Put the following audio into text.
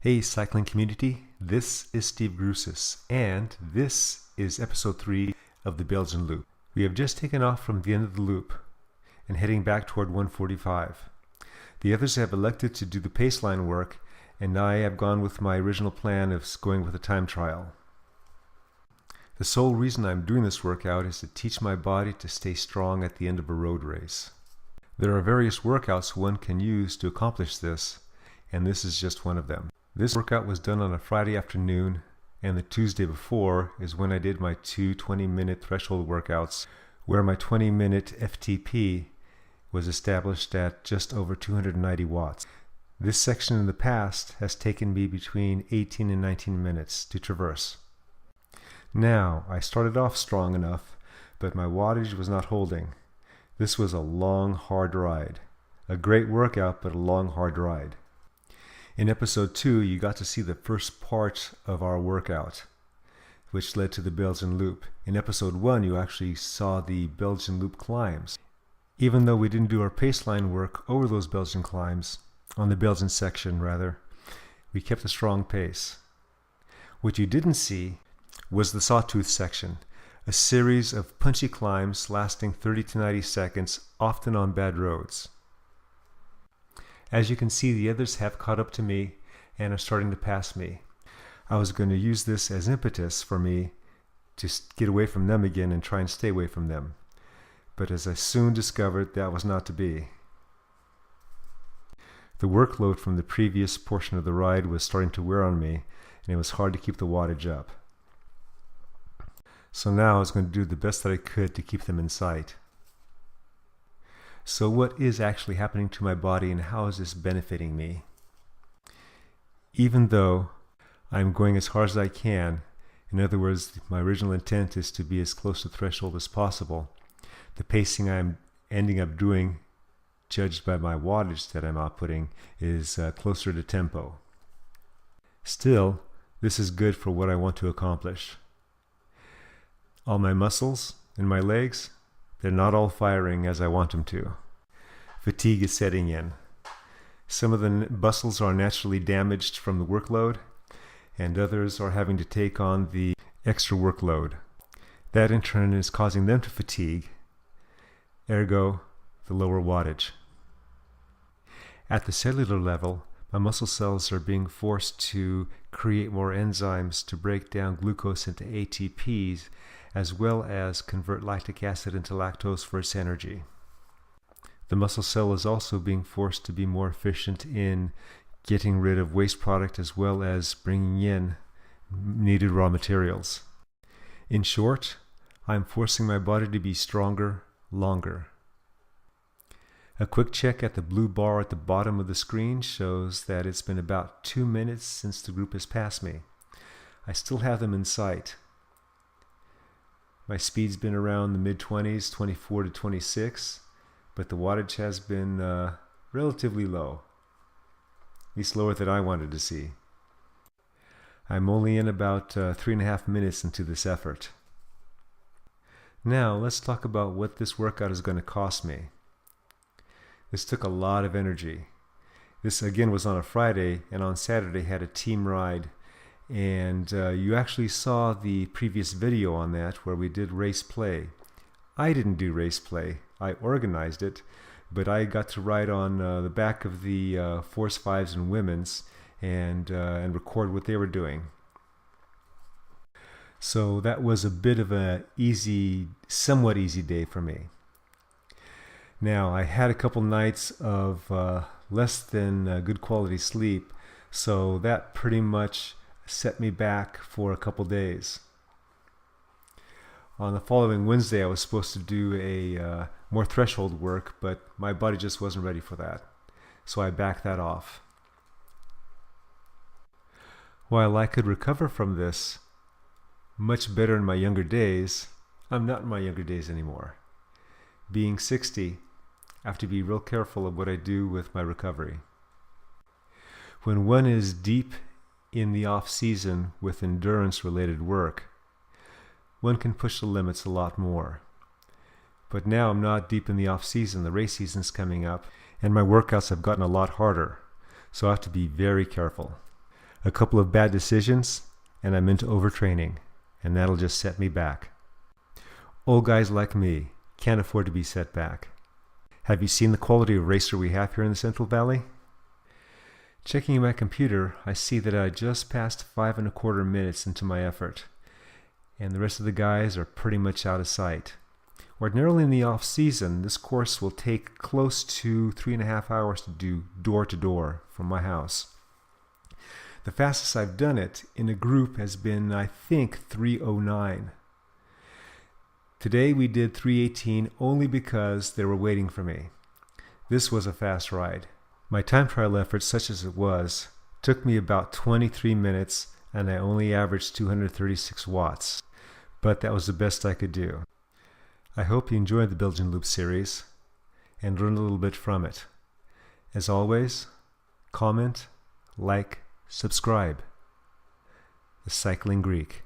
Hey cycling community, this is Steve Grusis, and this is episode 3 of the Belgian Loop. We have just taken off from the end of the loop and heading back toward 145. The others have elected to do the paceline work, and I have gone with my original plan of going with a time trial. The sole reason I'm doing this workout is to teach my body to stay strong at the end of a road race. There are various workouts one can use to accomplish this, and this is just one of them. This workout was done on a Friday afternoon, and the Tuesday before is when I did my two 20-minute threshold workouts, where my 20-minute FTP was established at just over 290 watts. This section in the past has taken me between 18 and 19 minutes to traverse. Now, I started off strong enough, but my wattage was not holding. This was a long, hard ride. A great workout, but a long, hard ride. In episode 2, you got to see the first part of our workout, which led to the Belgian Loop. In episode 1, you actually saw the Belgian Loop climbs. Even though we didn't do our paceline work over those Belgian climbs, on the Belgian section rather, we kept a strong pace. What you didn't see was the Sawtooth section, a series of punchy climbs lasting 30 to 90 seconds, often on bad roads. As you can see, the others have caught up to me and are starting to pass me. I was going to use this as impetus for me to get away from them again and try and stay away from them. But as I soon discovered, that was not to be. The workload from the previous portion of the ride was starting to wear on me, and it was hard to keep the wattage up. So now I was going to do the best that I could to keep them in sight. So what is actually happening to my body, and how is this benefiting me? Even though I'm going as hard as I can, in other words, my original intent is to be as close to threshold as possible, the pacing I'm ending up doing, judged by my wattage that I'm outputting, is closer to tempo. Still, this is good for what I want to accomplish. All my muscles in my legs, they're not all firing as I want them to. Fatigue is setting in. Some of the muscles are naturally damaged from the workload, and others are having to take on the extra workload. That in turn is causing them to fatigue, ergo the lower wattage. At the cellular level, my muscle cells are being forced to create more enzymes to break down glucose into ATPs, as well as convert lactic acid into lactose for its energy. The muscle cell is also being forced to be more efficient in getting rid of waste product as well as bringing in needed raw materials. In short, I'm forcing my body to be stronger, longer. A quick check at the blue bar at the bottom of the screen shows that it's been about 2 minutes since the group has passed me. I still have them in sight. My speed's been around the mid-20s, 24 to 26, but the wattage has been relatively low, at least lower than I wanted to see. I'm only in about 3.5 minutes into this effort. Now let's talk about what this workout is going to cost me. This took a lot of energy. This again was on a Friday, and on Saturday had a team ride. And you actually saw the previous video on that where we did race play. I didn't do race play. I organized it, but I got to ride on the back of the Force 5s and women's and record what they were doing. So that was a bit of a somewhat easy day for me. Now, I had a couple nights of less than good quality sleep, so that pretty much set me back for a couple days. On the following Wednesday, I was supposed to do a more threshold work, but my body just wasn't ready for that, so I backed that off. While I could recover from this much better in my younger days, I'm not in my younger days anymore. Being 60, I have to be real careful of what I do with my recovery. When one is deep in the off-season with endurance-related work, one can push the limits a lot more. But now I'm not deep in the off-season. The race season's coming up, and my workouts have gotten a lot harder, so I have to be very careful. A couple of bad decisions, and I'm into overtraining, and that'll just set me back. Old guys like me can't afford to be set back. Have you seen the quality of racer we have here in the Central Valley? Checking my computer, I see that I just passed 5.25 minutes into my effort, and the rest of the guys are pretty much out of sight. Ordinarily in the off-season, this course will take close to 3.5 hours to do door-to-door from my house. The fastest I've done it in a group has been, I think, 3:09. Today we did 3:18 only because they were waiting for me. This was a fast ride. My time trial effort, such as it was, took me about 23 minutes, and I only averaged 236 watts. But that was the best I could do. I hope you enjoyed the Belgian Loop series and learned a little bit from it. As always, comment, like, subscribe. The Cycling Greek.